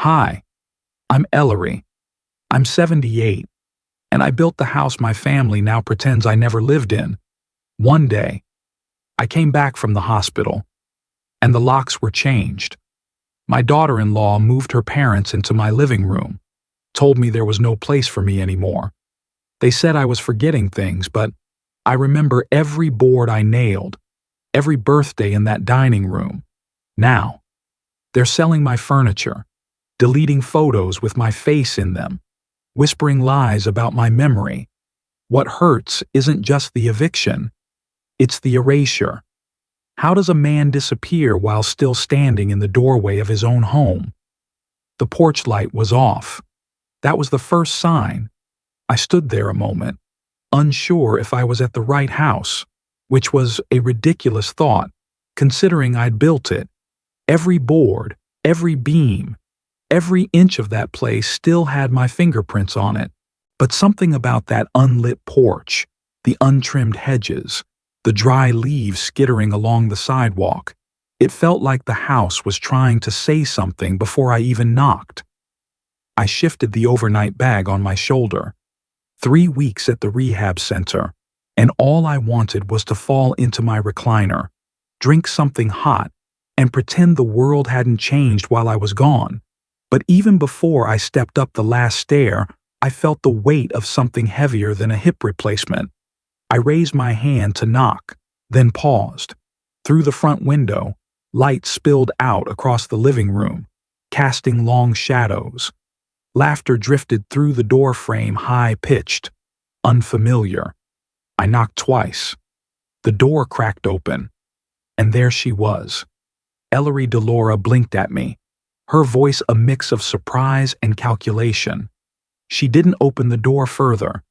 Hi, I'm Ellery. I'm 78, and I built the house my family now pretends I never lived in. One day, I came back from the hospital, and the locks were changed. My daughter-in-law moved her parents into my living room, told me there was no place for me anymore. They said I was forgetting things, but I remember every board I nailed, every birthday in that dining room. Now, they're selling my furniture, deleting photos with my face in them, whispering lies about my memory. What hurts isn't just the eviction, it's the erasure. How does a man disappear while still standing in the doorway of his own home? The porch light was off. That was the first sign. I stood there a moment, unsure if I was at the right house, which was a ridiculous thought, considering I'd built it. Every board, every beam, every inch of that place still had my fingerprints on it. But something about that unlit porch, the untrimmed hedges, the dry leaves skittering along the sidewalk, it felt like the house was trying to say something before I even knocked. I shifted the overnight bag on my shoulder. 3 weeks at the rehab center, and all I wanted was to fall into my recliner, drink something hot, and pretend the world hadn't changed while I was gone. But even before I stepped up the last stair, I felt the weight of something heavier than a hip replacement. I raised my hand to knock, then paused. Through the front window, light spilled out across the living room, casting long shadows. Laughter drifted through the door frame, high-pitched, unfamiliar. I knocked twice. The door cracked open, and there she was. Ellery Delora blinked at me, her voice a mix of surprise and calculation. She didn't open the door further.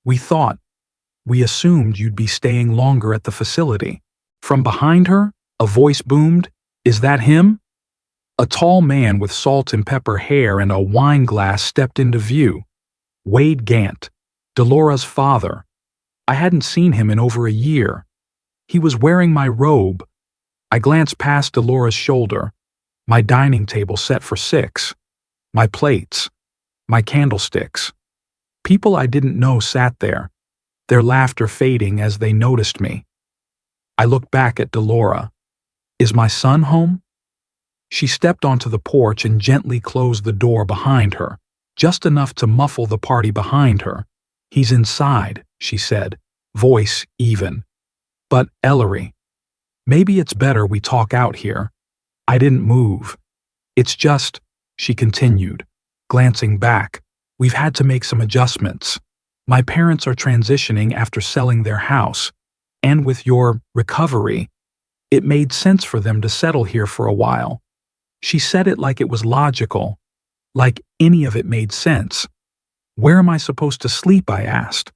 We assumed you'd be staying longer at the facility. From behind her, a voice boomed, "Is that him?" A tall man with salt and pepper hair and a wine glass stepped into view. Wade Gant, Delora's father. I hadn't seen him in over a year. He was wearing my robe. I glanced past Delora's shoulder, my dining table set for 6, my plates, my candlesticks. People I didn't know sat there, their laughter fading as they noticed me. I looked back at Delora. "Is my son home?" She stepped onto the porch and gently closed the door behind her, just enough to muffle the party behind her. "He's inside," she said, voice even. "But, Ellery, maybe it's better we talk out here." I didn't move. "It's just," she continued, glancing back, "we've had to make some adjustments. My parents are transitioning after selling their house, and with your recovery, it made sense for them to settle here for a while." She said it like it was logical, like any of it made sense. "Where am I supposed to sleep?" I asked.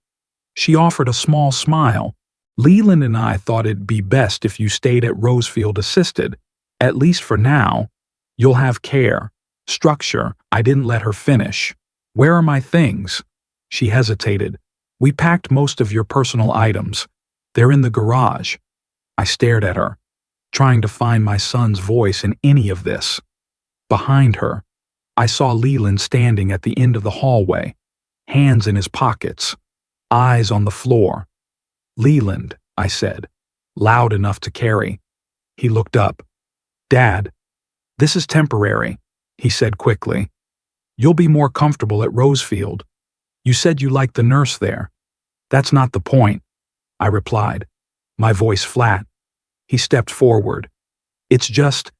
She offered a small smile. "Leland and I thought it'd be best if you stayed at Rosefield Assisted. At least for now. You'll have care, structure." I didn't let her finish. "Where are my things?" She hesitated. "We packed most of your personal items. They're in the garage." I stared at her, trying to find my son's voice in any of this. Behind her, I saw Leland standing at the end of the hallway, hands in his pockets, eyes on the floor. "Leland," I said, loud enough to carry. He looked up. "Dad, this is temporary," he said quickly. "You'll be more comfortable at Rosefield. You said you liked the nurse there." "That's not the point," I replied, my voice flat. He stepped forward. "It's just,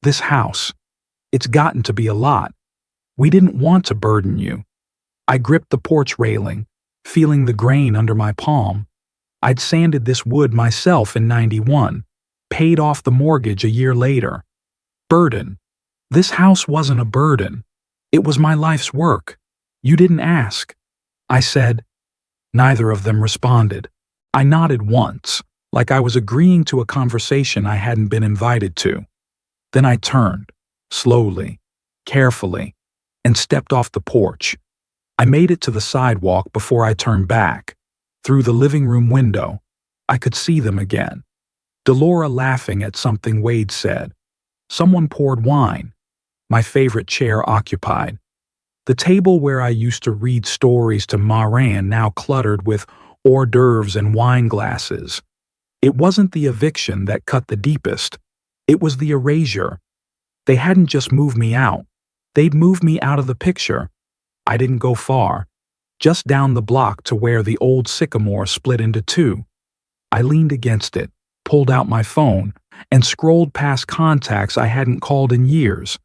this house. It's gotten to be a lot. We didn't want to burden you." I gripped the porch railing, feeling the grain under my palm. I'd sanded this wood myself in '91, paid off the mortgage a year later. Burden. This house wasn't a burden. It was my life's work. You didn't ask. I said. Neither of them responded. I nodded once, like I was agreeing to a conversation I hadn't been invited to. Then I turned, slowly, carefully, and stepped off the porch. I made it to the sidewalk before I turned back. Through the living room window, I could see them again. Delora laughing at something Wade said. Someone poured wine. my favorite chair occupied. The table where I used to read stories to Maran now cluttered with hors d'oeuvres and wine glasses. It wasn't the eviction that cut the deepest. It was the erasure. They hadn't just moved me out. They'd moved me out of the picture. I didn't go far, just down the block to where the old sycamore split into two. I leaned against it, pulled out my phone, and scrolled past contacts I hadn't called in years.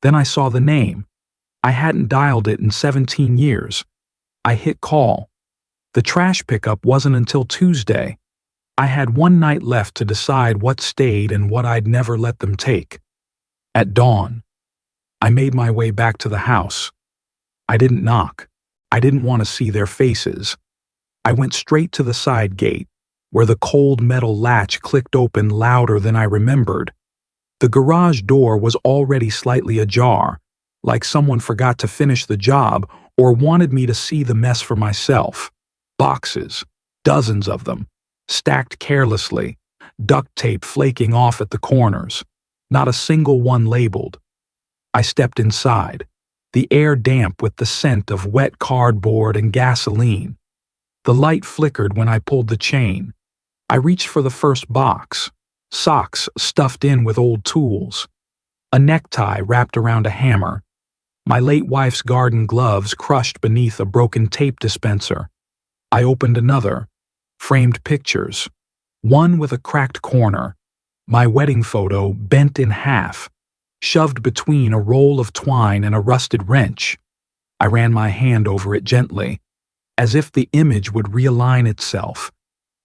Then I saw the name. I hadn't dialed it in 17 years. I hit call. The trash pickup wasn't until Tuesday. I had one night left to decide what stayed and what I'd never let them take. At dawn, I made my way back to the house. I didn't knock. I didn't want to see their faces. I went straight to the side gate, where the cold metal latch clicked open louder than I remembered. The garage door was already slightly ajar, like someone forgot to finish the job or wanted me to see the mess for myself. Boxes, dozens of them, stacked carelessly, duct tape flaking off at the corners, not a single one labeled. I stepped inside, the air damp with the scent of wet cardboard and gasoline. The light flickered when I pulled the chain. I reached for the first box, socks stuffed in with old tools, a necktie wrapped around a hammer, my late wife's garden gloves crushed beneath a broken tape dispenser. I opened another, framed pictures, one with a cracked corner, my wedding photo bent in half, shoved between a roll of twine and a rusted wrench. I ran my hand over it gently, as if the image would realign itself,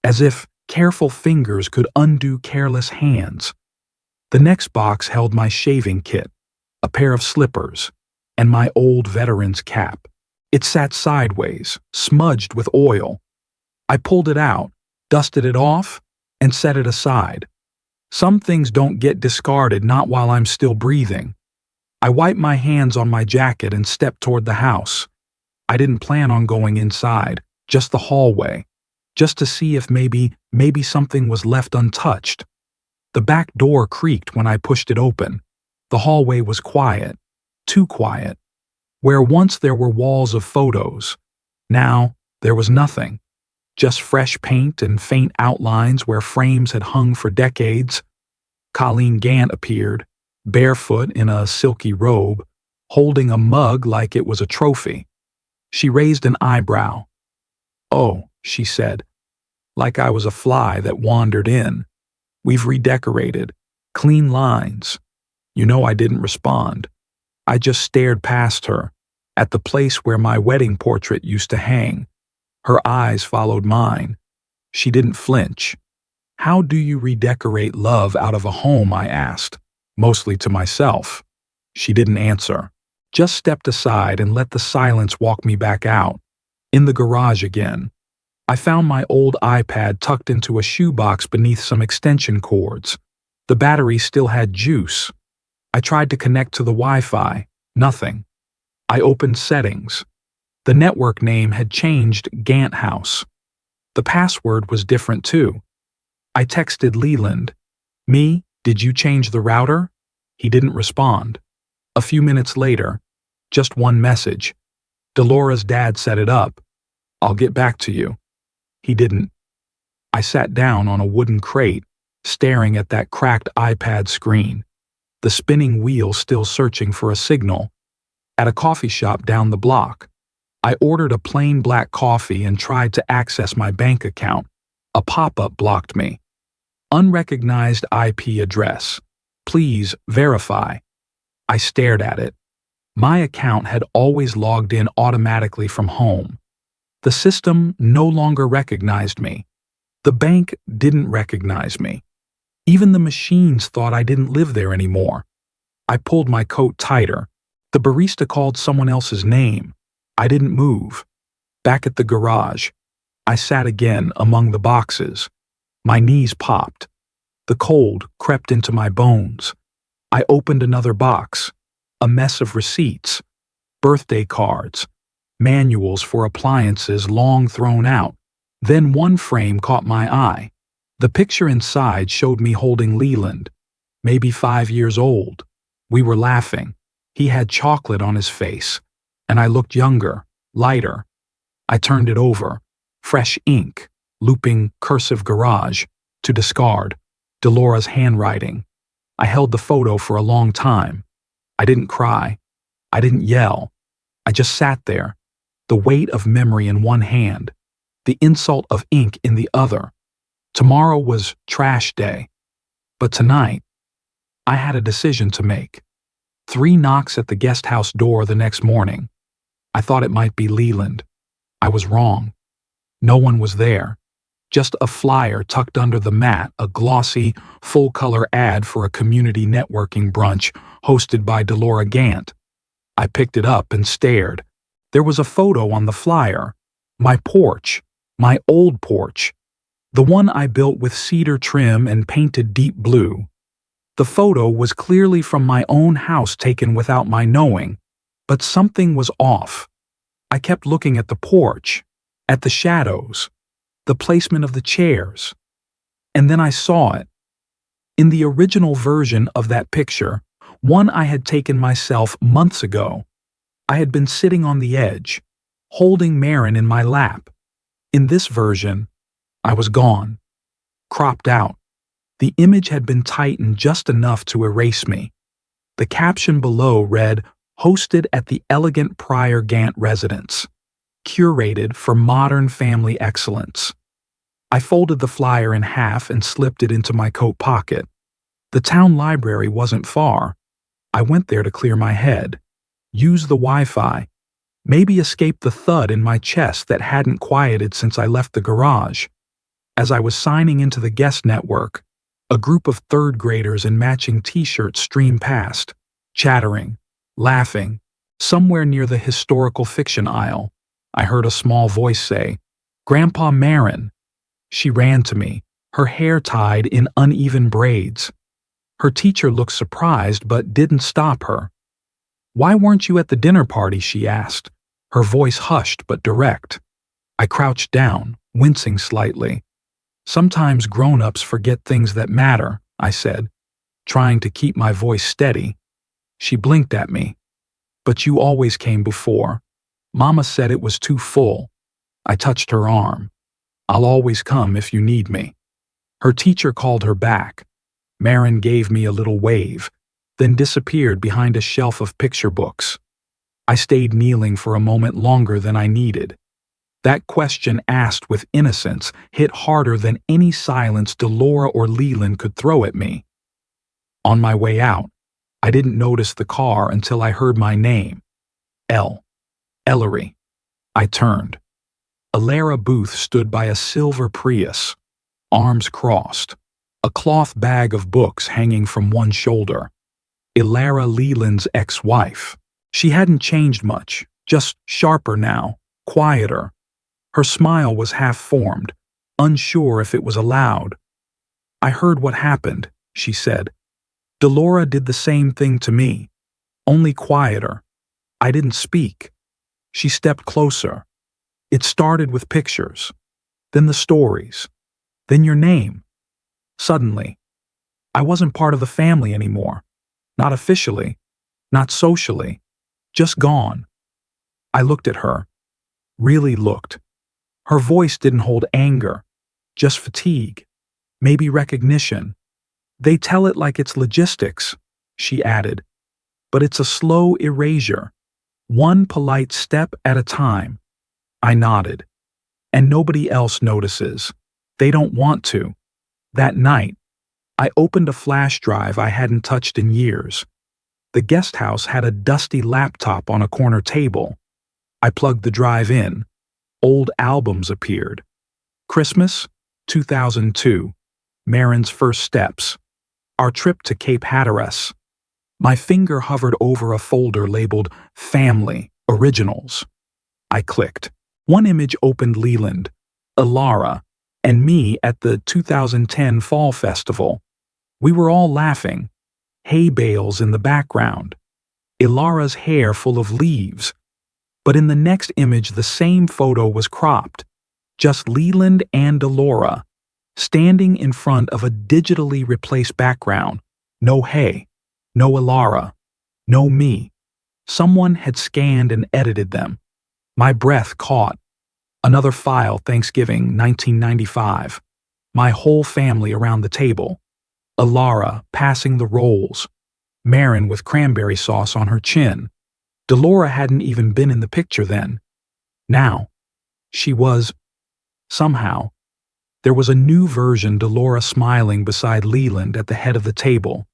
as if careful fingers could undo careless hands. The next box held my shaving kit, a pair of slippers, and my old veteran's cap. It sat sideways, smudged with oil. I pulled it out, dusted it off, and set it aside. Some things don't get discarded, not while I'm still breathing. I wiped my hands on my jacket and stepped toward the house. I didn't plan on going inside, just the hallway, just to see if maybe something was left untouched. The back door creaked when I pushed it open. The hallway was quiet, too quiet. Where once there were walls of photos, now there was nothing. Just fresh paint and faint outlines where frames had hung for decades. Colleen Gant appeared, barefoot in a silky robe, holding a mug like it was a trophy. She raised an eyebrow. "Oh," she said, like I was a fly that wandered in. "We've redecorated. Clean lines." You know, I didn't respond. I just stared past her, at the place where my wedding portrait used to hang. Her eyes followed mine. She didn't flinch. "How do you redecorate love out of a home?" I asked, mostly to myself. She didn't answer, just stepped aside and let the silence walk me back out. In the garage again, I found my old iPad tucked into a shoebox beneath some extension cords. The battery still had juice. I tried to connect to the Wi-Fi. Nothing. I opened settings. The network name had changed Gant House. The password was different too. I texted Leland. "Me, did you change the router?" He didn't respond. A few minutes later, just one message. "Delora's dad set it up. I'll get back to you." He didn't. I sat down on a wooden crate, staring at that cracked iPad screen, the spinning wheel still searching for a signal. At a coffee shop down the block, I ordered a plain black coffee and tried to access my bank account. A pop-up blocked me. "Unrecognized IP address. Please verify." I stared at it. My account had always logged in automatically from home. The system no longer recognized me. The bank didn't recognize me. Even the machines thought I didn't live there anymore. I pulled my coat tighter. The barista called someone else's name. I didn't move. Back at the garage, I sat again among the boxes. My knees popped. The cold crept into my bones. I opened another box, a mess of receipts, birthday cards, manuals for appliances long thrown out. Then one frame caught my eye. The picture inside showed me holding Leland, maybe 5 years old. We were laughing. He had chocolate on his face, and I looked younger, lighter. I turned it over, fresh ink, looping cursive garage, to discard, Delora's handwriting. I held the photo for a long time. I didn't cry. I didn't yell. I just sat there, the weight of memory in one hand, the insult of ink in the other. Tomorrow was trash day. But tonight, I had a decision to make. 3 knocks at the guest house door the next morning. I thought it might be Leland. I was wrong. No one was there. Just a flyer tucked under the mat, a glossy, full-color ad for a community networking brunch hosted by Delora Gant. I picked it up and stared. There was a photo on the flyer. My porch. My old porch. The one I built with cedar trim and painted deep blue. The photo was clearly from my own house taken without my knowing, but something was off. I kept looking at the porch, at the shadows, the placement of the chairs. And then I saw it. In the original version of that picture, one I had taken myself months ago, I had been sitting on the edge, holding Marin in my lap. In this version, I was gone, cropped out. The image had been tightened just enough to erase me. The caption below read, "Hosted at the elegant Pryor Gant residence. Curated for modern family excellence." I folded the flyer in half and slipped it into my coat pocket. The town library wasn't far. I went there to clear my head, use the Wi-Fi, maybe escape the thud in my chest that hadn't quieted since I left the garage. As I was signing into the guest network, a group of third graders in matching t-shirts streamed past, chattering, laughing. Somewhere near the historical fiction aisle, I heard a small voice say, "Grandpa Marin." She ran to me, her hair tied in uneven braids. Her teacher looked surprised but didn't stop her. "Why weren't you at the dinner party?" she asked, her voice hushed but direct. I crouched down, wincing slightly. "Sometimes grown-ups forget things that matter," I said, trying to keep my voice steady. She blinked at me. "But you always came before. Mama said it was too full." I touched her arm. "I'll always come if you need me." Her teacher called her back. Marin gave me a little wave, then disappeared behind a shelf of picture books. I stayed kneeling for a moment longer than I needed. That question asked with innocence hit harder than any silence Delora or Leland could throw at me. On my way out, I didn't notice the car until I heard my name. Ellery. I turned. Alara Booth stood by a silver Prius, arms crossed, a cloth bag of books hanging from one shoulder. Elara Leland's ex-wife. She hadn't changed much, just sharper now, quieter. Her smile was half-formed, unsure if it was allowed. "I heard what happened," she said. "Delora did the same thing to me, only quieter. I didn't speak." She stepped closer. "It started with pictures, then the stories, then your name. Suddenly, I wasn't part of the family anymore. Not officially, not socially, just gone." I looked at her, really looked. Her voice didn't hold anger, just fatigue, maybe recognition. "They tell it like it's logistics," she added, "but it's a slow erasure, one polite step at a time." I nodded. "And nobody else notices. They don't want to." That night, I opened a flash drive I hadn't touched in years. The guest house had a dusty laptop on a corner table. I plugged the drive in. Old albums appeared. Christmas, 2002. Marin's first steps. Our trip to Cape Hatteras. My finger hovered over a folder labeled Family Originals. I clicked. One image opened Leland, Elara, and me at the 2010 Fall Festival. We were all laughing. Hay bales in the background. Elara's hair full of leaves. But in the next image the same photo was cropped. Just Leland and Delora, standing in front of a digitally replaced background. No hay, no Elara, no me. Someone had scanned and edited them. My breath caught. Another file, Thanksgiving, 1995. My whole family around the table. Alara passing the rolls. Marin with cranberry sauce on her chin. Delora hadn't even been in the picture then. Now, she was. Somehow, there was a new version, Delora smiling beside Leland at the head of the table.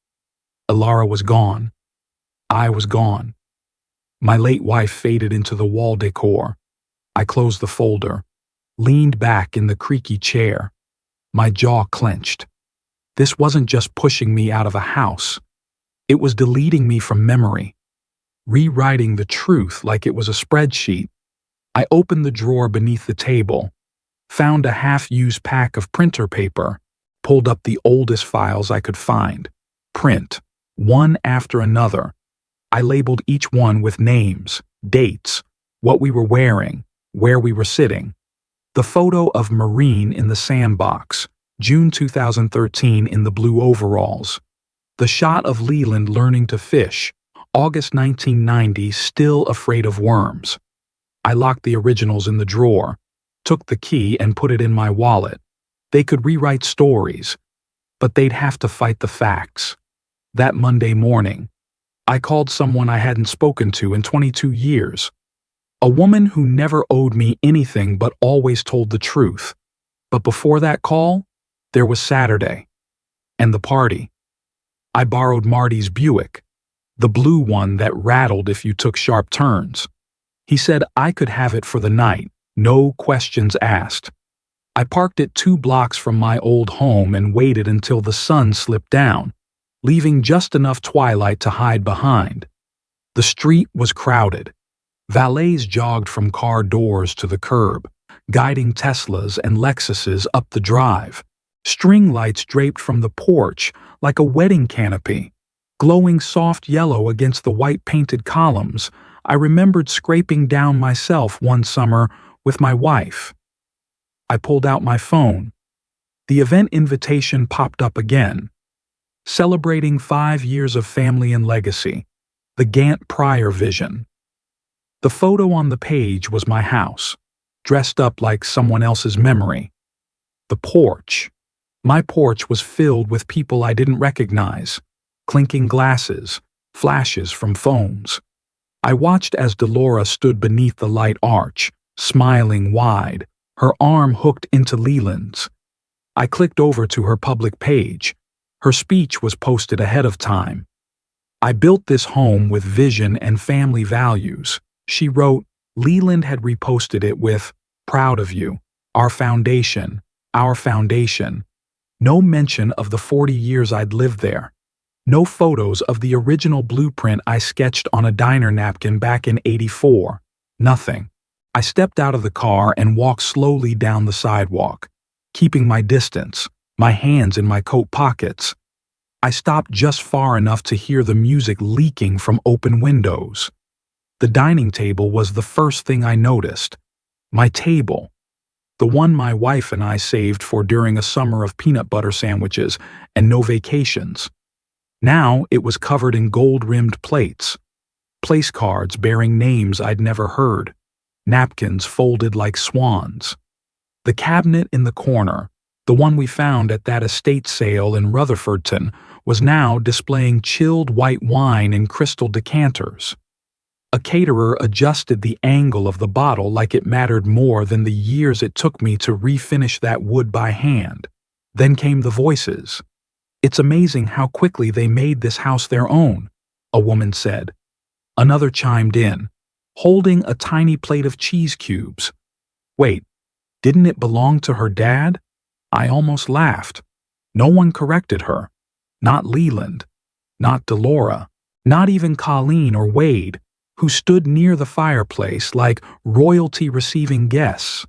Alara was gone. I was gone. My late wife faded into the wall decor. I closed the folder, leaned back in the creaky chair. My jaw clenched. This wasn't just pushing me out of a house. It was deleting me from memory, rewriting the truth like it was a spreadsheet. I opened the drawer beneath the table, found a half-used pack of printer paper, pulled up the oldest files I could find. Print, one after another. I labeled each one with names, dates, what we were wearing, where we were sitting. The photo of Marine in the sandbox, June 2013 in the blue overalls. The shot of Leland learning to fish, August 1990, still afraid of worms. I locked the originals in the drawer, took the key and put it in my wallet. They could rewrite stories, but they'd have to fight the facts. That Monday morning, I called someone I hadn't spoken to in 22 years. A woman who never owed me anything but always told the truth. But before that call, there was Saturday. And the party. I borrowed Marty's Buick, the blue one that rattled if you took sharp turns. He said I could have it for the night, no questions asked. I parked it 2 blocks from my old home and waited until the sun slipped down, leaving just enough twilight to hide behind. The street was crowded. Valets jogged from car doors to the curb, guiding Teslas and Lexuses up the drive. String lights draped from the porch like a wedding canopy, glowing soft yellow against the white painted columns. I remembered scraping down myself one summer with my wife. I pulled out my phone. The event invitation popped up again. Celebrating 5 years of family and legacy. The Gant Pryor vision. The photo on the page was my house, dressed up like someone else's memory. The porch. My porch was filled with people I didn't recognize, clinking glasses, flashes from phones. I watched as Delora stood beneath the light arch, smiling wide, her arm hooked into Leland's. I clicked over to her public page. Her speech was posted ahead of time. I built this home with vision and family values. She wrote. Leland had reposted it with, "Proud of you. Our foundation. Our foundation." No mention of the 40 years I'd lived there. No photos of the original blueprint I sketched on a diner napkin back in '84. Nothing. I stepped out of the car and walked slowly down the sidewalk, keeping my distance, my hands in my coat pockets. I stopped just far enough to hear the music leaking from open windows. The dining table was the first thing I noticed. My table. The one my wife and I saved for during a summer of peanut butter sandwiches and no vacations. Now it was covered in gold-rimmed plates, place cards bearing names I'd never heard, napkins folded like swans. The cabinet in the corner, the one we found at that estate sale in Rutherfordton, was now displaying chilled white wine in crystal decanters. A caterer adjusted the angle of the bottle like it mattered more than the years it took me to refinish that wood by hand. Then came the voices. "It's amazing how quickly they made this house their own," a woman said. Another chimed in, holding a tiny plate of cheese cubes. Wait, didn't it belong to her dad? I almost laughed. No one corrected her. Not Leland. Not Delora. Not even Colleen or Wade, who stood near the fireplace like royalty receiving guests.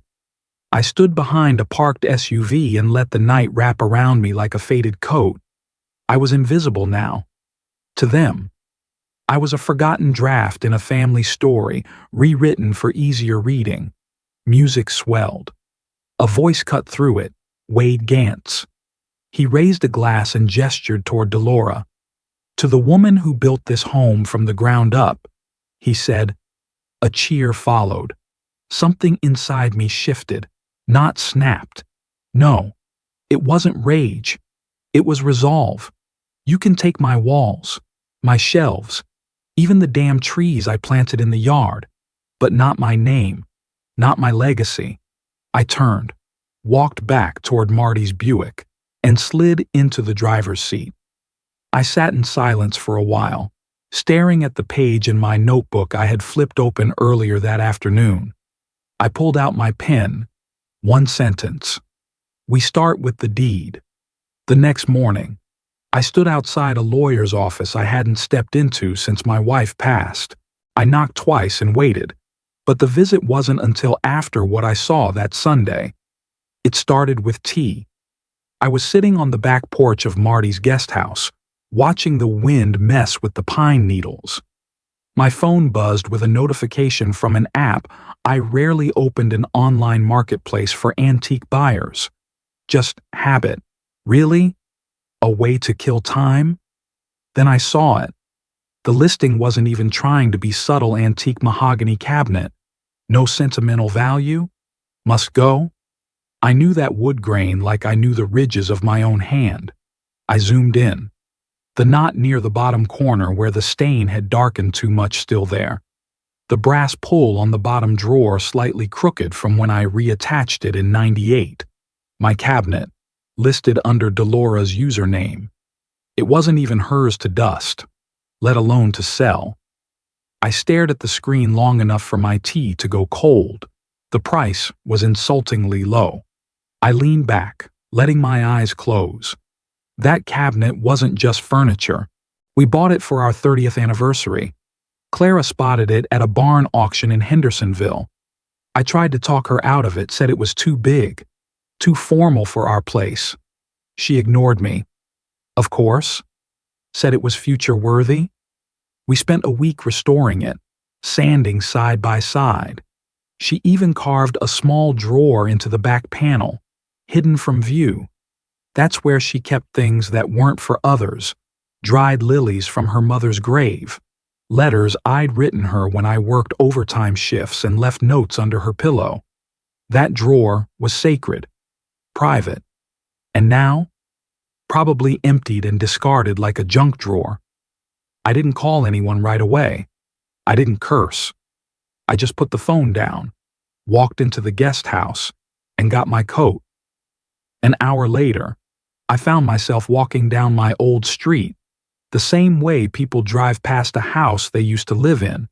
I stood behind a parked SUV and let the night wrap around me like a faded coat. I was invisible now. To them. I was a forgotten draft in a family story, rewritten for easier reading. Music swelled. A voice cut through it, Wade Gant's. He raised a glass and gestured toward Delora. To the woman who built this home from the ground up, he said. A cheer followed. Something inside me shifted, not snapped. No, it wasn't rage. It was resolve. You can take my walls, my shelves, even the damn trees I planted in the yard, but not my name, not my legacy. I turned, walked back toward Marty's Buick, and slid into the driver's seat. I sat in silence for a while, staring at the page in my notebook I had flipped open earlier that afternoon. I pulled out my pen. One sentence. We start with the deed. The next morning, I stood outside a lawyer's office I hadn't stepped into since my wife passed. I knocked twice and waited, but the visit wasn't until after what I saw that Sunday. It started with tea. I was sitting on the back porch of Marty's guest house, watching the wind mess with the pine needles. My phone buzzed with a notification from an app I rarely opened, an online marketplace for antique buyers. Just habit. Really? A way to kill time? Then I saw it. The listing wasn't even trying to be subtle. Antique mahogany cabinet. No sentimental value? Must go? I knew that wood grain like I knew the ridges of my own hand. I zoomed in. The knot near the bottom corner where the stain had darkened too much still there. The brass pull on the bottom drawer slightly crooked from when I reattached it in '98. My cabinet, listed under Delora's username. It wasn't even hers to dust, let alone to sell. I stared at the screen long enough for my tea to go cold. The price was insultingly low. I leaned back, letting my eyes close. That cabinet wasn't just furniture. We bought it for our 30th anniversary. Clara spotted it at a barn auction in Hendersonville. I tried to talk her out of it, said it was too big, too formal for our place. She ignored me. Of course. Said it was future-worthy. We spent a week restoring it, sanding side by side. She even carved a small drawer into the back panel, hidden from view. That's where she kept things that weren't for others, dried lilies from her mother's grave, letters I'd written her when I worked overtime shifts and left notes under her pillow. That drawer was sacred, private, and now, probably emptied and discarded like a junk drawer. I didn't call anyone right away. I didn't curse. I just put the phone down, walked into the guest house, and got my coat. An hour later, I found myself walking down my old street, the same way people drive past a house they used to live in.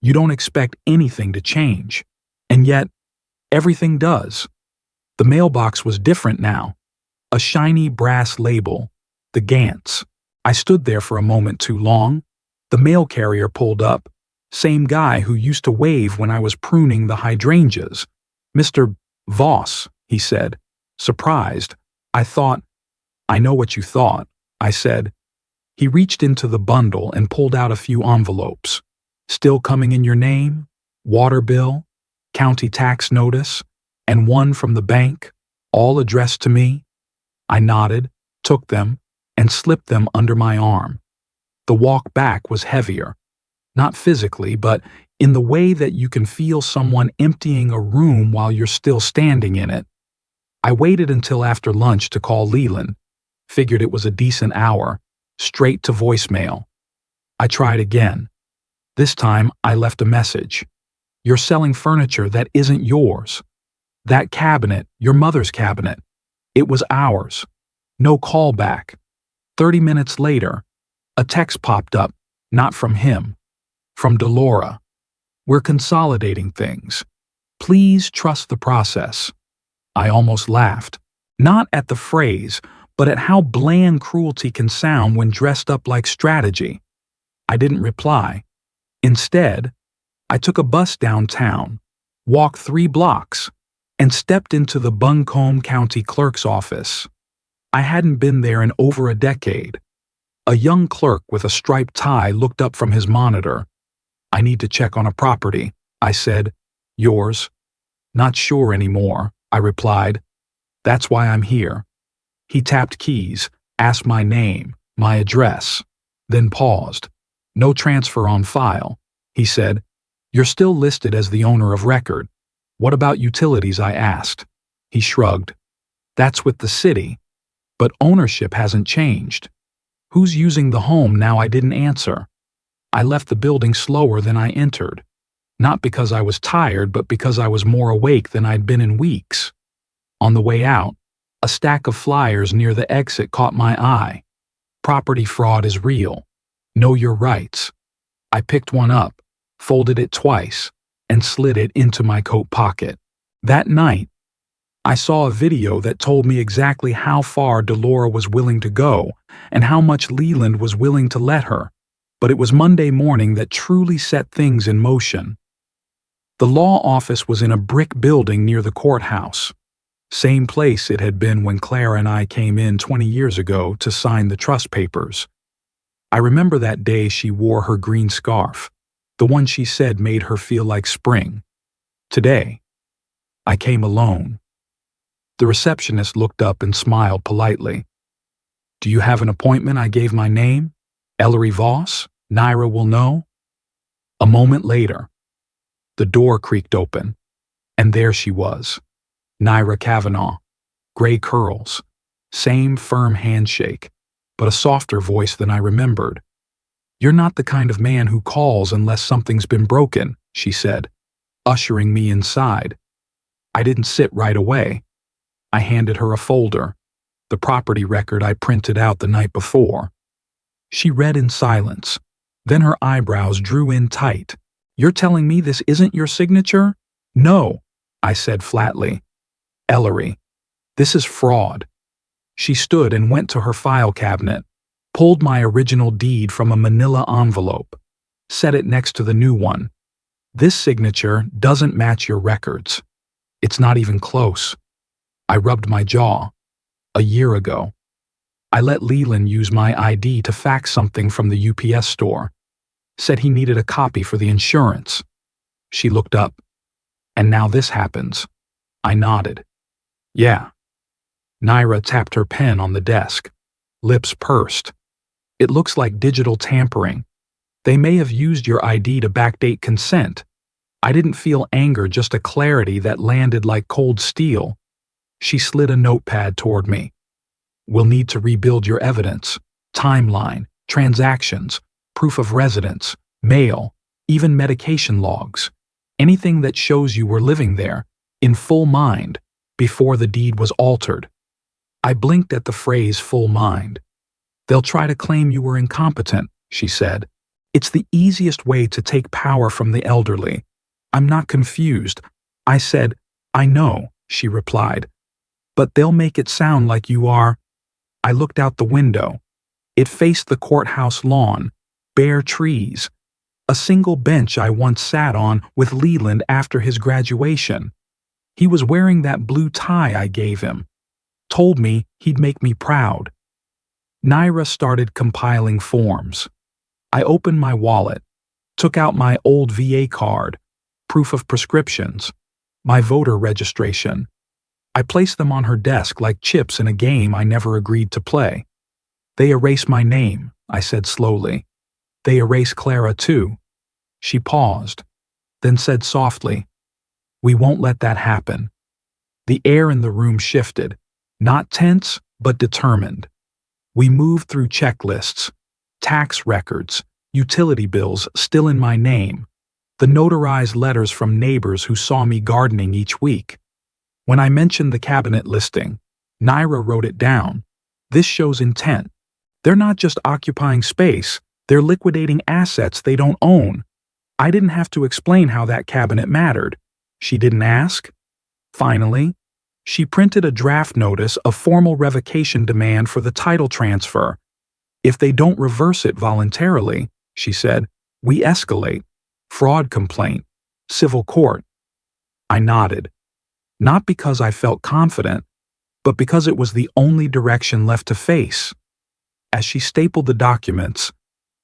You don't expect anything to change, and yet, everything does. The mailbox was different now. A shiny brass label, the Gantz. I stood there for a moment too long. The mail carrier pulled up. Same guy who used to wave when I was pruning the hydrangeas. Mr. Voss, he said. Surprised, I thought, I know what you thought, I said. He reached into the bundle and pulled out a few envelopes. Still coming in your name? Water bill, county tax notice, and one from the bank, all addressed to me. I nodded, took them, and slipped them under my arm. The walk back was heavier. Not physically, but in the way that you can feel someone emptying a room while you're still standing in it. I waited until after lunch to call Leland. Figured it was a decent hour, straight to voicemail. I tried again. This time I left a message. You're selling furniture that isn't yours. That cabinet, your mother's cabinet, it was ours. No callback. 30 minutes later, a text popped up, not from him, from Delora. We're consolidating things. Please trust the process. I almost laughed, not at the phrase, but at how bland cruelty can sound when dressed up like strategy. I didn't reply. Instead, I took a bus downtown, walked 3 blocks, and stepped into the Buncombe County Clerk's office. I hadn't been there in over a decade. A young clerk with a striped tie looked up from his monitor. I need to check on a property, I said. Yours? Not sure anymore, I replied. That's why I'm here. He tapped keys, asked my name, my address, then paused. No transfer on file. He said, "You're still listed as the owner of record. What about utilities?" I asked. He shrugged. "That's with the city, but ownership hasn't changed. Who's using the home now?" I didn't answer. I left the building slower than I entered, not because I was tired, but because I was more awake than I'd been in weeks. On the way out, a stack of flyers near the exit caught my eye. "Property fraud is real. Know your rights." I picked one up, folded it twice, and slid it into my coat pocket. That night, I saw a video that told me exactly how far Delora was willing to go and how much Leland was willing to let her. But it was Monday morning that truly set things in motion. The law office was in a brick building near the courthouse. Same place it had been when Clara and I came in 20 years ago to sign the trust papers. I remember that day she wore her green scarf, the one she said made her feel like spring. Today, I came alone. The receptionist looked up and smiled politely. "Do you have an appointment?" I gave my name. "Ellery Voss? Naira will know." A moment later, the door creaked open, and there she was, Naira Kavanaugh, gray curls, same firm handshake, but a softer voice than I remembered. "You're not the kind of man who calls unless something's been broken," she said, ushering me inside. I didn't sit right away. I handed her a folder, the property record I printed out the night before. She read in silence. Then her eyebrows drew in tight. "You're telling me this isn't your signature?" "No," I said flatly. "Ellery, this is fraud." She stood and went to her file cabinet, pulled my original deed from a manila envelope, set it next to the new one. "This signature doesn't match your records. It's not even close." I rubbed my jaw. A year ago, I let Leland use my ID to fax something from the UPS store. Said he needed a copy for the insurance. She looked up. "And now this happens." I nodded. "Yeah." Naira tapped her pen on the desk, lips pursed. "It looks like digital tampering. They may have used your ID to backdate consent." I didn't feel anger, just a clarity that landed like cold steel. She slid a notepad toward me. "We'll need to rebuild your evidence, timeline, transactions, proof of residence, mail, even medication logs. Anything that shows you were living there, in full mind, before the deed was altered." I blinked at the phrase "full mind." "They'll try to claim you were incompetent," she said. "It's the easiest way to take power from the elderly." "I'm not confused." I said. "I know," she replied. "But they'll make it sound like you are." I looked out the window. It faced the courthouse lawn, bare trees, a single bench I once sat on with Leland after his graduation. He was wearing that blue tie I gave him. Told me he'd make me proud. Naira started compiling forms. I opened my wallet, took out my old VA card, proof of prescriptions, my voter registration. I placed them on her desk like chips in a game I never agreed to play. "They erase my name," I said slowly. "They erase Clara too." She paused, then said softly, "We won't let that happen." The air in the room shifted, not tense, but determined. We moved through checklists, tax records, utility bills still in my name, the notarized letters from neighbors who saw me gardening each week. When I mentioned the cabinet listing, Naira wrote it down. "This shows intent. They're not just occupying space, they're liquidating assets they don't own." I didn't have to explain how that cabinet mattered. She didn't ask. Finally, she printed a draft notice of formal revocation demand for the title transfer. "If they don't reverse it voluntarily," she said, "we escalate. Fraud complaint. Civil court." I nodded. Not because I felt confident, but because it was the only direction left to face. As she stapled the documents,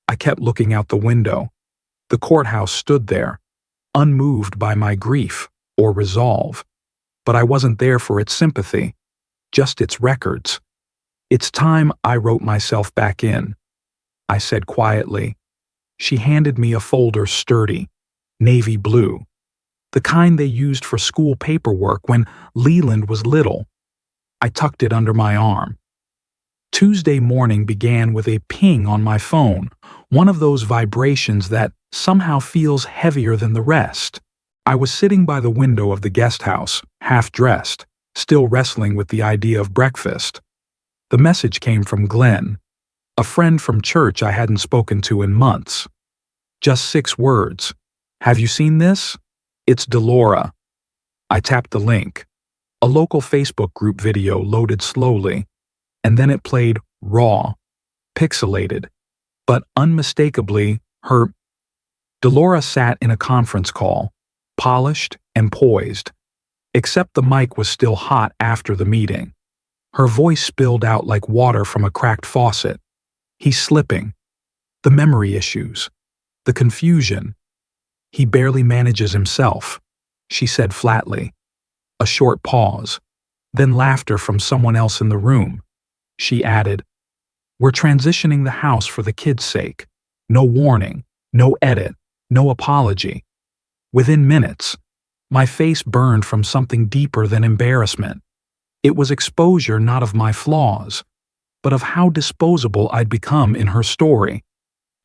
I kept looking out the window. The courthouse stood there, unmoved by my grief or resolve. But I wasn't there for its sympathy, just its records. "It's time I wrote myself back in," I said quietly. She handed me a folder sturdy, navy blue, the kind they used for school paperwork when Leland was little. I tucked it under my arm. Tuesday morning began with a ping on my phone, one of those vibrations that somehow feels heavier than the rest. I was sitting by the window of the guest house, half-dressed, still wrestling with the idea of breakfast. The message came from Glenn, a friend from church I hadn't spoken to in months. Just 6 words. "Have you seen this? It's Delora." I tapped the link. A local Facebook group video loaded slowly, and then it played raw, pixelated, but unmistakably her. Delora sat in a conference call, polished and poised, except the mic was still hot after the meeting. Her voice spilled out like water from a cracked faucet. "He's slipping. The memory issues. The confusion. He barely manages himself," she said flatly. A short pause, then laughter from someone else in the room. She added, "We're transitioning the house for the kids' sake. No warning, no edit, no apology." Within minutes, my face burned from something deeper than embarrassment. It was exposure not of my flaws, but of how disposable I'd become in her story.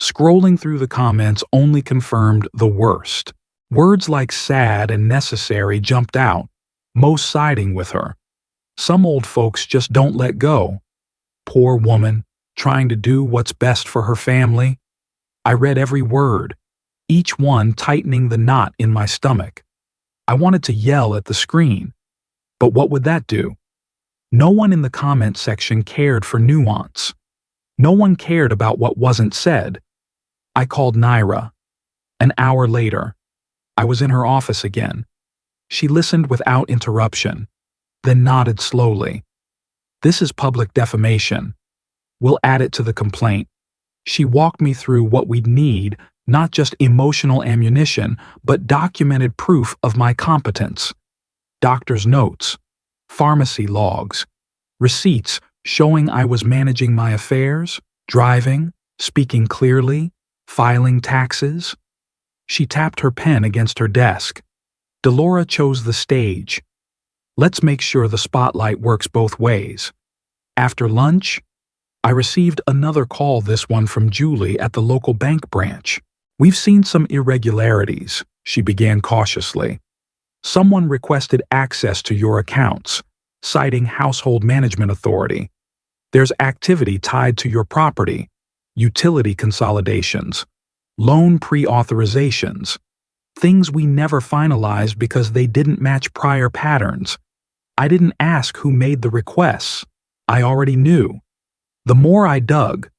Scrolling through the comments only confirmed the worst. Words like sad and necessary jumped out, most siding with her. Some old folks just don't let go. Poor woman, trying to do what's best for her family. I read every word, each one tightening the knot in my stomach. I wanted to yell at the screen, but what would that do? No one in the comment section cared for nuance. No one cared about what wasn't said. I called Naira. An hour later, I was in her office again. She listened without interruption, then nodded slowly. "This is public defamation. We'll add it to the complaint." She walked me through what we'd need, not just emotional ammunition, but documented proof of my competence. Doctor's notes, pharmacy logs, receipts showing I was managing my affairs, driving, speaking clearly, filing taxes. She tapped her pen against her desk. Delora chose the stage. Let's make sure the spotlight works both ways. After lunch, I received another call, this one from Julie at the local bank branch. "We've seen some irregularities," she began cautiously. "Someone requested access to your accounts, citing Household Management Authority. There's activity tied to your property, utility consolidations, loan pre-authorizations, things we never finalized because they didn't match prior patterns. I didn't ask who made the requests. I already knew." The more I dug,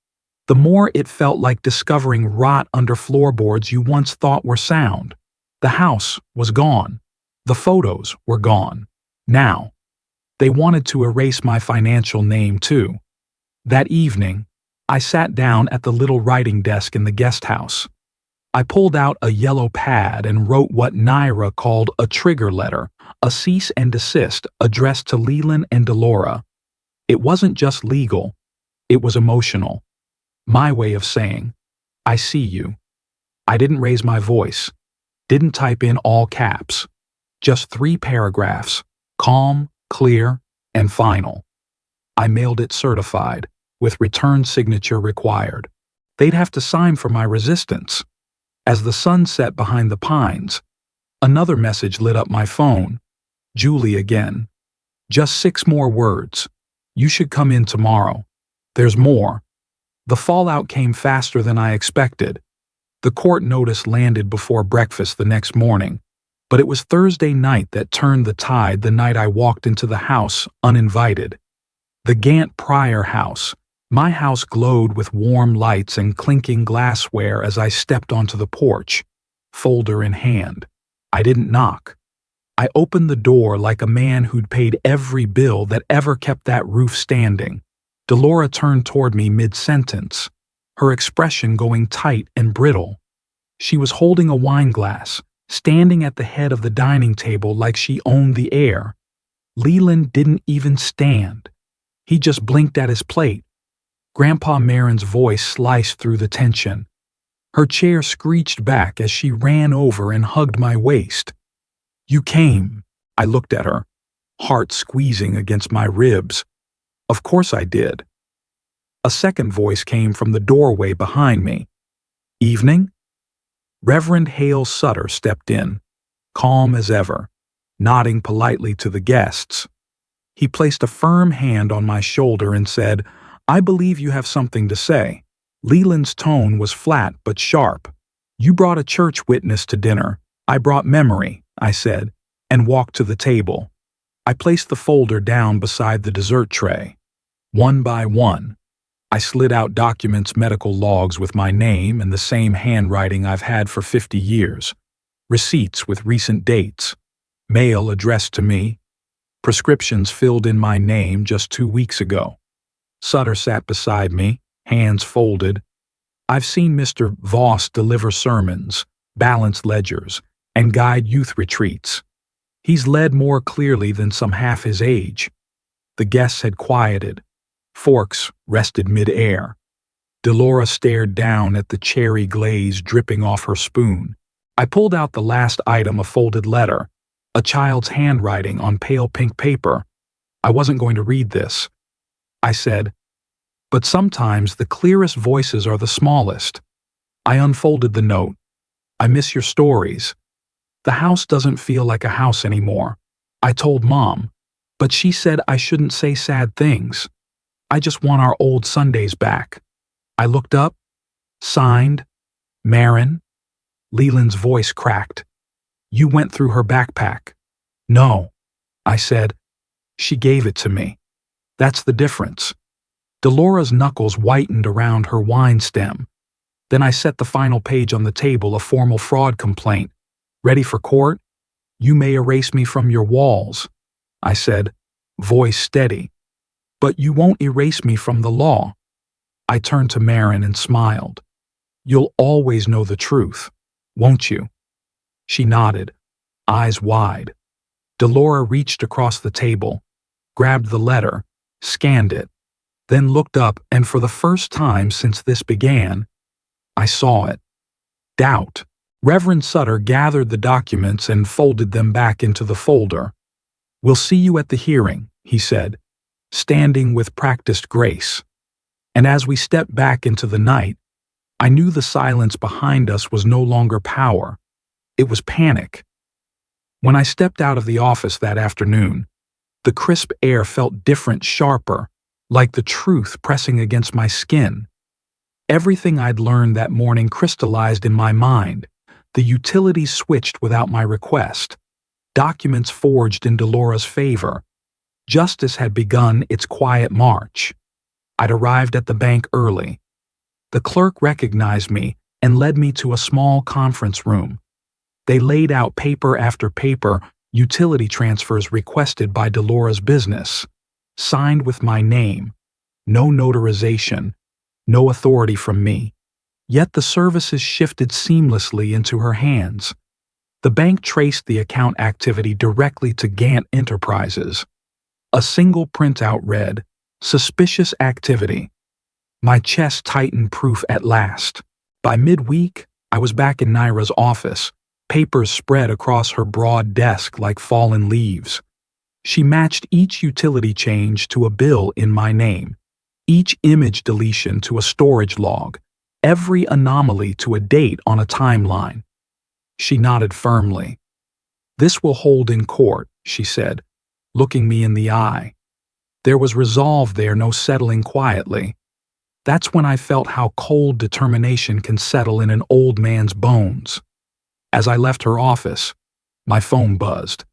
the more it felt like discovering rot under floorboards you once thought were sound. The house was gone. The photos were gone. Now, they wanted to erase my financial name too. That evening, I sat down at the little writing desk in the guest house. I pulled out a yellow pad and wrote what Naira called a trigger letter, a cease and desist addressed to Leland and Delora. It wasn't just legal, it was emotional. My way of saying, "I see you." I didn't raise my voice, didn't type in all caps. Just 3 paragraphs, calm, clear, and final. I mailed it certified, with return signature required. They'd have to sign for my resistance. As the sun set behind the pines, another message lit up my phone. Julie again. "Just 6 more words. You should come in tomorrow. There's more." The fallout came faster than I expected. The court notice landed before breakfast the next morning, but it was Thursday night that turned the tide, the night I walked into the house uninvited. The Gant Pryor house. My house glowed with warm lights and clinking glassware as I stepped onto the porch, folder in hand. I didn't knock. I opened the door like a man who'd paid every bill that ever kept that roof standing. Delora turned toward me mid-sentence, her expression going tight and brittle. She was holding a wine glass, standing at the head of the dining table like she owned the air. Leland didn't even stand. He just blinked at his plate. Grandpa Marin's voice sliced through the tension. Her chair screeched back as she ran over and hugged my waist. "You came." I looked at her, heart squeezing against my ribs. "Of course I did." A second voice came from the doorway behind me. "Evening?" Reverend Hale Sutter stepped in, calm as ever, nodding politely to the guests. He placed a firm hand on my shoulder and said, "I believe you have something to say." Leland's tone was flat but sharp. "You brought a church witness to dinner. I brought memory," I said, and walked to the table. I placed the folder down beside the dessert tray. One by one, I slid out documents, medical logs with my name and the same handwriting I've had for 50 years, receipts with recent dates, mail addressed to me, prescriptions filled in my name just 2 weeks ago. Sutter sat beside me, hands folded. I've seen Mr. Voss deliver sermons, balance ledgers, and guide youth retreats. He's led more clearly than some half his age. The guests had quieted. Forks rested mid-air. Delora stared down at the cherry glaze dripping off her spoon. I pulled out the last item, a folded letter, a child's handwriting on pale pink paper. I wasn't going to read this. I said, "But sometimes the clearest voices are the smallest." I unfolded the note. "I miss your stories. The house doesn't feel like a house anymore. I told Mom, but she said I shouldn't say sad things. I just want our old Sundays back." I looked up. Signed, Marin. Leland's voice cracked. "You went through her backpack." "No," I said. "She gave it to me. That's the difference." Delora's knuckles whitened around her wine stem. Then I set the final page on the table, a formal fraud complaint. "Ready for court? You may erase me from your walls," I said, voice steady. "But you won't erase me from the law." I turned to Marin and smiled. "You'll always know the truth, won't you?" She nodded, eyes wide. Delora reached across the table, grabbed the letter, scanned it, then looked up, and for the first time since this began, I saw it. Doubt. Reverend Sutter gathered the documents and folded them back into the folder. "We'll see you at the hearing," he said, standing with practiced grace. And as we stepped back into the night, I knew the silence behind us was no longer power. It was panic. When I stepped out of the office that afternoon, the crisp air felt different, sharper, like the truth pressing against my skin. Everything I'd learned that morning crystallized in my mind. The utilities switched without my request. Documents forged in Delora's favor. Justice had begun its quiet march. I'd arrived at the bank early. The clerk recognized me and led me to a small conference room. They laid out paper after paper, utility transfers requested by Delora's business, signed with my name, no notarization, no authority from me. Yet the services shifted seamlessly into her hands. The bank traced the account activity directly to Gant Enterprises. A single printout read, "Suspicious activity." My chest tightened, proof at last. By midweek, I was back in Naira's office, papers spread across her broad desk like fallen leaves. She matched each utility change to a bill in my name, each image deletion to a storage log, every anomaly to a date on a timeline. She nodded firmly. "This will hold in court," she said, looking me in the eye. There was resolve there, no settling quietly. That's when I felt how cold determination can settle in an old man's bones. As I left her office, my phone buzzed.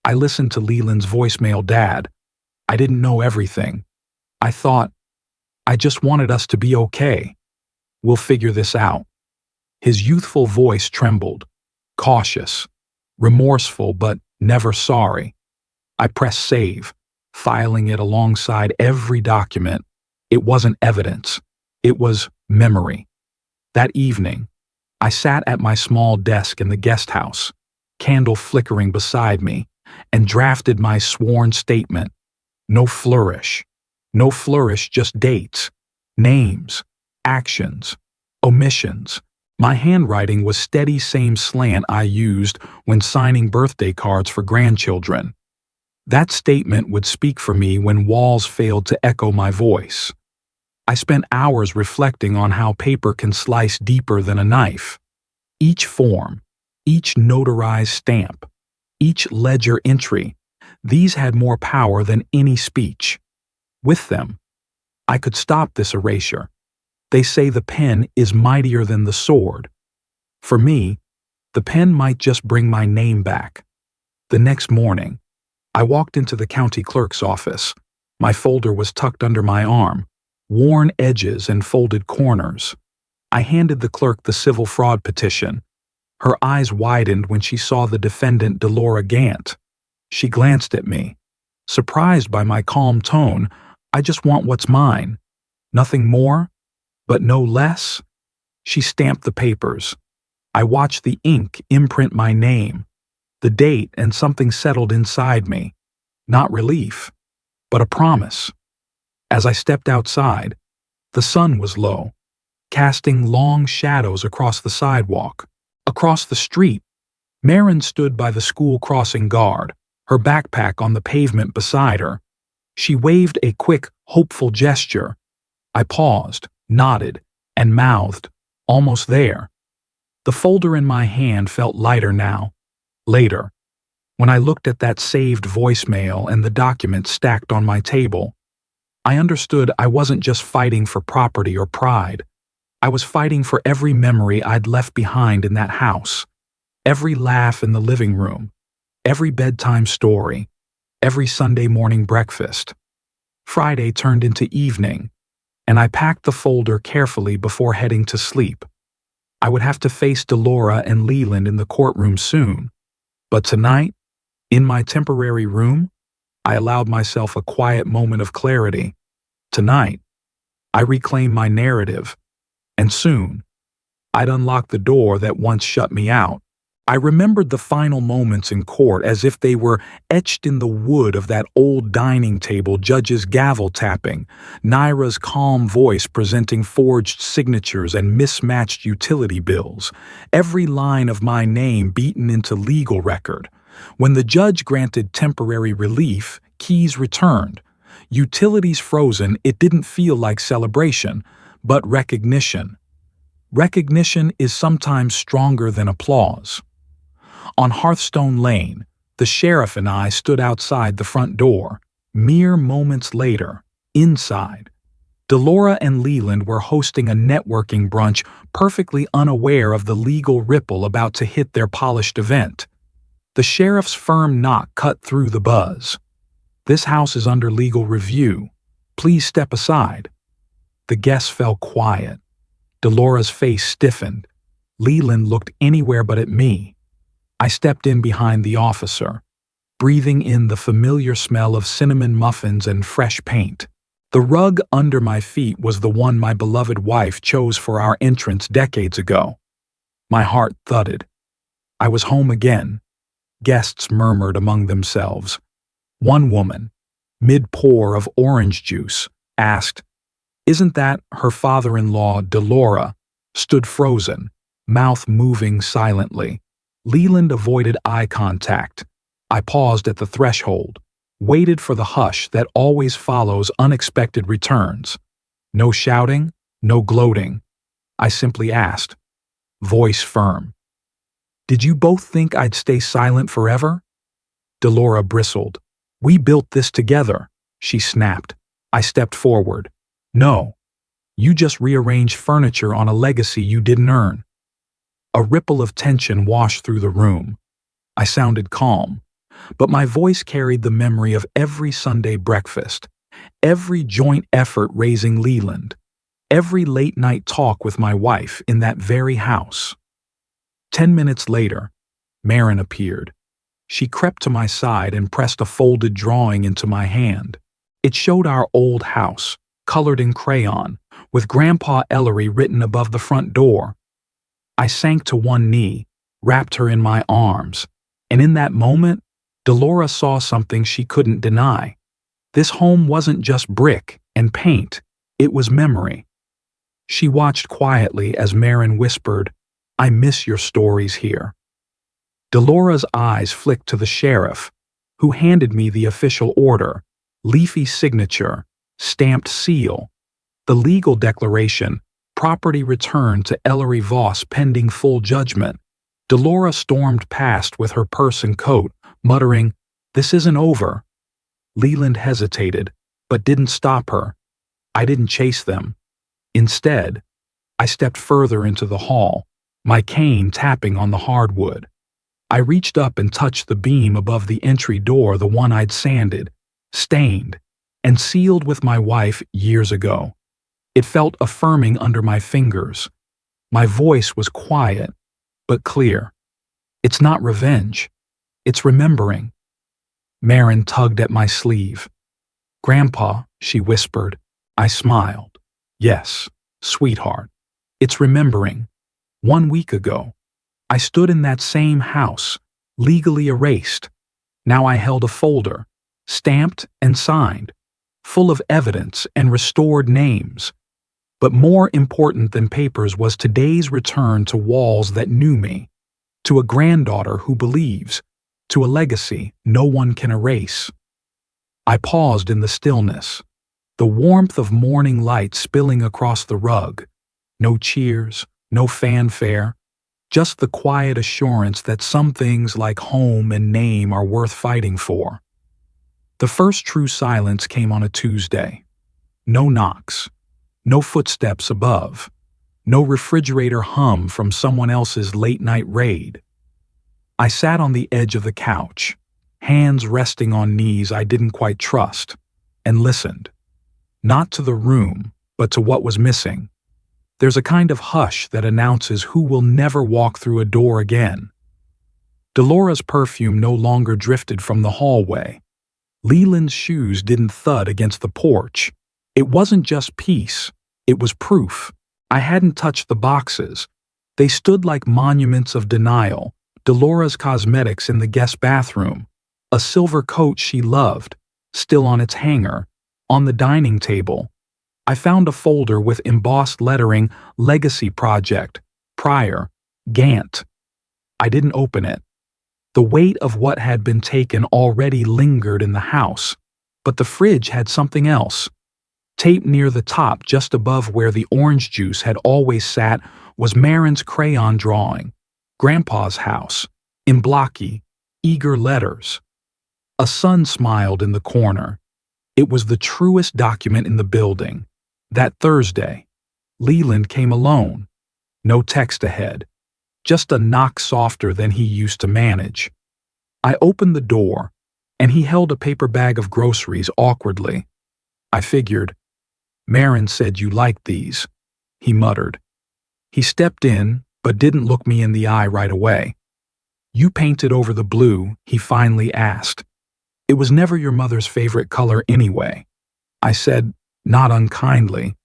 I listened to Leland's voicemail. "Dad, I didn't know everything. I thought, I just wanted us to be okay. We'll figure this out." His youthful voice trembled, cautious, remorseful, but never sorry. I pressed save, filing it alongside every document. It wasn't evidence. It was memory. That evening, I sat at my small desk in the guest house, candle flickering beside me, and drafted my sworn statement. No flourish. No flourish, just dates, names, actions, omissions. My handwriting was steady, same slant I used when signing birthday cards for grandchildren. That statement would speak for me when walls failed to echo my voice. I spent hours reflecting on how paper can slice deeper than a knife. Each form, each notarized stamp, each ledger entry, these had more power than any speech. With them, I could stop this erasure. They say the pen is mightier than the sword. For me, the pen might just bring my name back. The next morning, I walked into the county clerk's office. My folder was tucked under my arm, worn edges and folded corners. I handed the clerk the civil fraud petition. Her eyes widened when she saw the defendant, Delora Gant. She glanced at me. Surprised by my calm tone, I just want what's mine. Nothing more, but no less. She stamped the papers. I watched the ink imprint my name, the date, and something settled inside me. Not relief, but a promise. As I stepped outside, the sun was low, casting long shadows across the sidewalk. Across the street, Marin stood by the school crossing guard, her backpack on the pavement beside her. She waved a quick, hopeful gesture. I paused, nodded, and mouthed, "Almost there." The folder in my hand felt lighter now. Later, when I looked at that saved voicemail and the documents stacked on my table, I understood I wasn't just fighting for property or pride. I was fighting for every memory I'd left behind in that house, every laugh in the living room, every bedtime story, every Sunday morning breakfast. Friday turned into evening, and I packed the folder carefully before heading to sleep. I would have to face Delora and Leland in the courtroom soon, but tonight, in my temporary room, I allowed myself a quiet moment of clarity. Tonight, I reclaimed my narrative, and soon, I'd unlock the door that once shut me out. I remembered the final moments in court as if they were etched in the wood of that old dining table, judge's gavel tapping, Naira's calm voice presenting forged signatures and mismatched utility bills, every line of my name beaten into legal record. When the judge granted temporary relief, keys returned. Utilities frozen, it didn't feel like celebration, but recognition. Recognition is sometimes stronger than applause. On Hearthstone Lane, the sheriff and I stood outside the front door. Mere moments later, inside, Delora and Leland were hosting a networking brunch, perfectly unaware of the legal ripple about to hit their polished event. The sheriff's firm knock cut through the buzz. "This house is under legal review. Please step aside." The guests fell quiet. Delora's face stiffened. Leland looked anywhere but at me. I stepped in behind the officer, breathing in the familiar smell of cinnamon muffins and fresh paint. The rug under my feet was the one my beloved wife chose for our entrance decades ago. My heart thudded. I was home again. Guests murmured among themselves. One woman, mid-pour of orange juice, asked, "Isn't that her father-in-law, Delora?" Stood frozen, mouth moving silently. Leland avoided eye contact. I paused at the threshold, waited for the hush that always follows unexpected returns. No shouting, no gloating. I simply asked, voice firm, "Did you both think I'd stay silent forever?" Delora bristled. "We built this together," she snapped. I stepped forward. "No, you just rearranged furniture on a legacy you didn't earn." A ripple of tension washed through the room. I sounded calm, but my voice carried the memory of every Sunday breakfast, every joint effort raising Leland, every late-night talk with my wife in that very house. 10 minutes later, Marin appeared. She crept to my side and pressed a folded drawing into my hand. It showed our old house, colored in crayon, with Grandpa Ellery written above the front door. I sank to one knee, wrapped her in my arms, and in that moment, Delora saw something she couldn't deny. This home wasn't just brick and paint, it was memory. She watched quietly as Marin whispered, I miss your stories here." Delora's eyes flicked to the sheriff, who handed me the official order, leafy signature, stamped seal, the legal declaration, property returned to Ellery Voss pending full judgment. Delora stormed past with her purse and coat, muttering, "This isn't over." Leland hesitated, but didn't stop her. I didn't chase them. Instead, I stepped further into the hall, my cane tapping on the hardwood. I reached up and touched the beam above the entry door, the one I'd sanded, stained, and sealed with my wife years ago. It felt affirming under my fingers. My voice was quiet, but clear. "It's not revenge. It's remembering." Marin tugged at my sleeve. "Grandpa," she whispered. I smiled. "Yes, sweetheart. It's remembering. 1 week ago, I stood in that same house, legally erased. Now I held a folder, stamped and signed, full of evidence and restored names. But more important than papers was today's return to walls that knew me, to a granddaughter who believes, to a legacy no one can erase." I paused in the stillness, the warmth of morning light spilling across the rug. No cheers, no fanfare, just the quiet assurance that some things like home and name are worth fighting for. The first true silence came on a Tuesday. No knocks, no footsteps above, no refrigerator hum from someone else's late-night raid. I sat on the edge of the couch, hands resting on knees I didn't quite trust, and listened. Not to the room, but to what was missing. There's a kind of hush that announces who will never walk through a door again. Delora's perfume no longer drifted from the hallway. Leland's shoes didn't thud against the porch. It wasn't just peace, it was proof. I hadn't touched the boxes. They stood like monuments of denial. Delora's cosmetics in the guest bathroom, a silver coat she loved, still on its hanger, on the dining table. I found a folder with embossed lettering, Legacy Project, Prior, Gant. I didn't open it. The weight of what had been taken already lingered in the house, but the fridge had something else. Taped near the top, just above where the orange juice had always sat, was Marin's crayon drawing, Grandpa's house, in blocky, eager letters. A sun smiled in the corner. It was the truest document in the building. That Thursday, Leland came alone. No text ahead, just a knock softer than he used to manage. I opened the door, and he held a paper bag of groceries awkwardly. I figured, "Marin said you liked these," he muttered. He stepped in, but didn't look me in the eye right away. "You painted over the blue?" he finally asked. "It was never your mother's favorite color anyway." I said, not unkindly.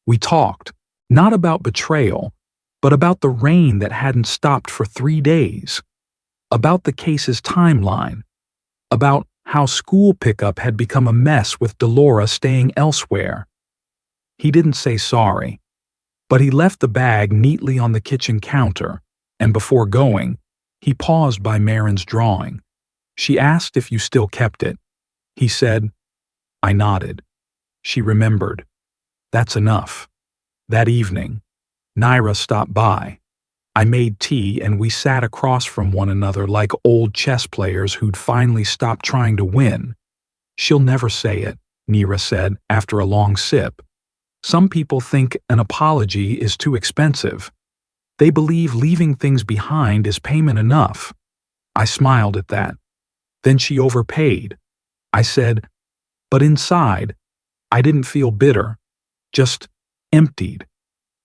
We talked, not about betrayal, but about the rain that hadn't stopped for 3 days, about the case's timeline, about how school pickup had become a mess with Delora staying elsewhere. He didn't say sorry, but he left the bag neatly on the kitchen counter, and before going, he paused by Marin's drawing. She asked if you still kept it. He said. I nodded. She remembered. That's enough. That evening, Naira stopped by. I made tea and we sat across from one another like old chess players who'd finally stopped trying to win. She'll never say it, Naira said after a long sip. Some people think an apology is too expensive. They believe leaving things behind is payment enough. I smiled at that. Then she overpaid. I said, but inside, I didn't feel bitter, just emptied,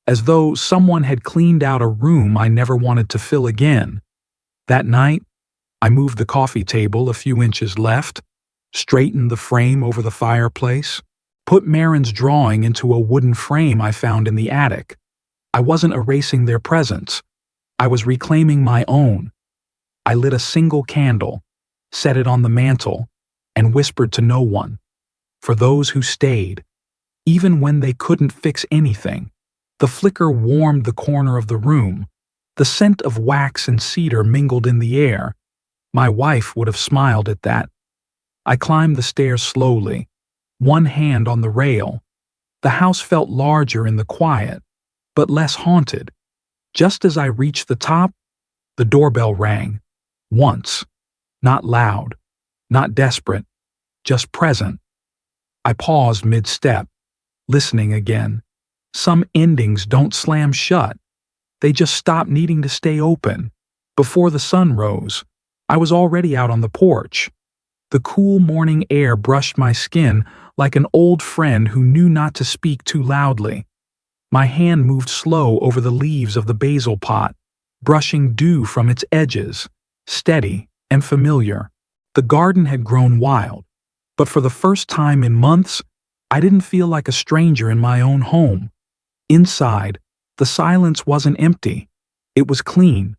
as though someone had cleaned out a room I never wanted to fill again. That night, I moved the coffee table a few inches left, straightened the frame over the fireplace, put Marin's drawing into a wooden frame I found in the attic. I wasn't erasing their presence. I was reclaiming my own. I lit a single candle, set it on the mantel, and whispered to no one. For those who stayed, even when they couldn't fix anything, the flicker warmed the corner of the room, The scent of wax and cedar mingled in the air. My wife would have smiled at that. I climbed the stairs slowly, one hand on the rail. The house felt larger in the quiet, but less haunted. Just as I reached the top, the doorbell rang. Once. Not loud, not desperate, just present. I paused mid-step, listening again. Some endings don't slam shut. They just stop needing to stay open. Before the sun rose, I was already out on the porch. The cool morning air brushed my skin like an old friend who knew not to speak too loudly. My hand moved slow over the leaves of the basil pot, brushing dew from its edges, steady and familiar. The garden had grown wild, but for the first time in months, I didn't feel like a stranger in my own home. Inside, the silence wasn't empty. It was clean.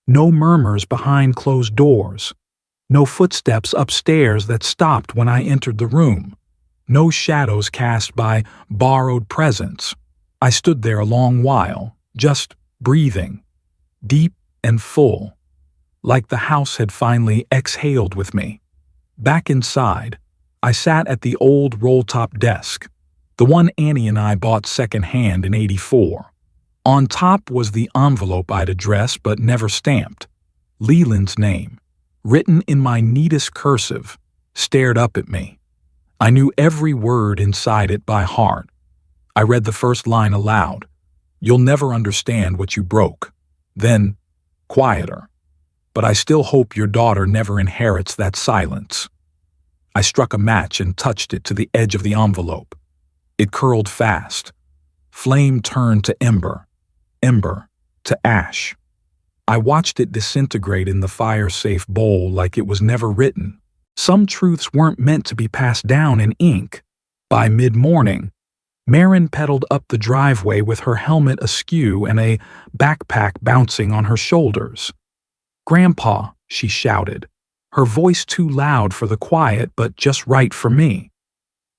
No murmurs behind closed doors. No footsteps upstairs that stopped when I entered the room. No shadows cast by borrowed presents. I stood there a long while, just breathing, deep and full, like the house had finally exhaled with me. Back inside, I sat at the old roll-top desk, the one Annie and I bought second-hand in '84. On top was the envelope I'd addressed but never stamped. Leland's name, written in my neatest cursive, stared up at me. I knew every word inside it by heart. I read the first line aloud. "You'll never understand what you broke." Then, quieter. "But I still hope your daughter never inherits that silence." I struck a match and touched it to the edge of the envelope. It curled fast. Flame turned to ember, ember to ash. I watched it disintegrate in the fire-safe bowl like it was never written. Some truths weren't meant to be passed down in ink. By mid-morning, Marin pedaled up the driveway with her helmet askew and a backpack bouncing on her shoulders. "Grandpa," she shouted, her voice too loud for the quiet but just right for me.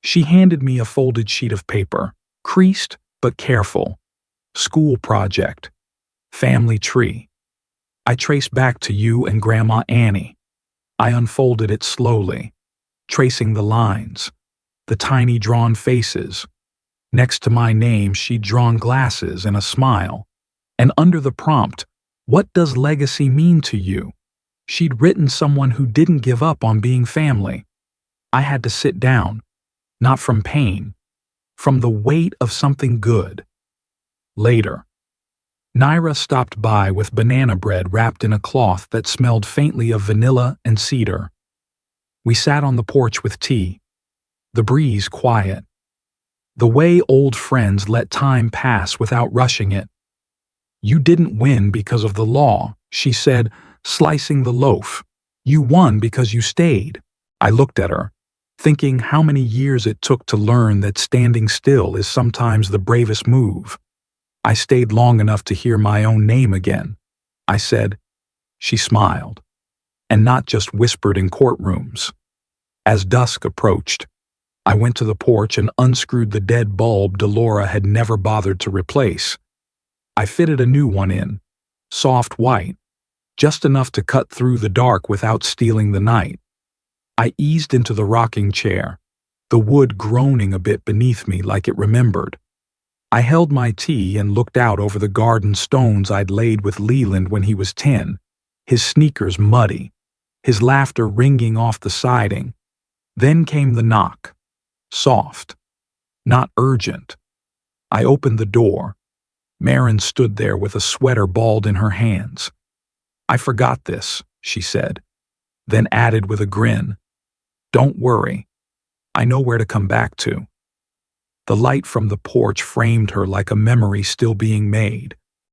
She handed me a folded sheet of paper, creased but careful. "School project. Family tree." I traced back to you and Grandma Annie. I unfolded it slowly, tracing the lines, the tiny drawn faces. Next to my name, she'd drawn glasses and a smile. And under the prompt, "What does legacy mean to you?" she'd written someone who didn't give up on being family. I had to sit down, not from pain, from the weight of something good. Later, Naira stopped by with banana bread wrapped in a cloth that smelled faintly of vanilla and cedar. We sat on the porch with tea, the breeze quiet. The way old friends let time pass without rushing it. "You didn't win because of the law," she said, slicing the loaf. "You won because you stayed." I looked at her, thinking how many years it took to learn that standing still is sometimes the bravest move. I stayed long enough to hear my own name again. I said. She smiled, and not just whispered in courtrooms. As dusk approached, I went to the porch and unscrewed the dead bulb Delora had never bothered to replace. I fitted a new one in, soft white, just enough to cut through the dark without stealing the night. I eased into the rocking chair, the wood groaning a bit beneath me like it remembered. I held my tea and looked out over the garden stones I'd laid with Leland when he was 10, his sneakers muddy, his laughter ringing off the siding. Then came the knock, soft, not urgent. I opened the door. Marin stood there with a sweater balled in her hands. "I forgot this," she said, then added with a grin, "Don't worry, I know where to come back to." The light from the porch framed her like a memory still being made.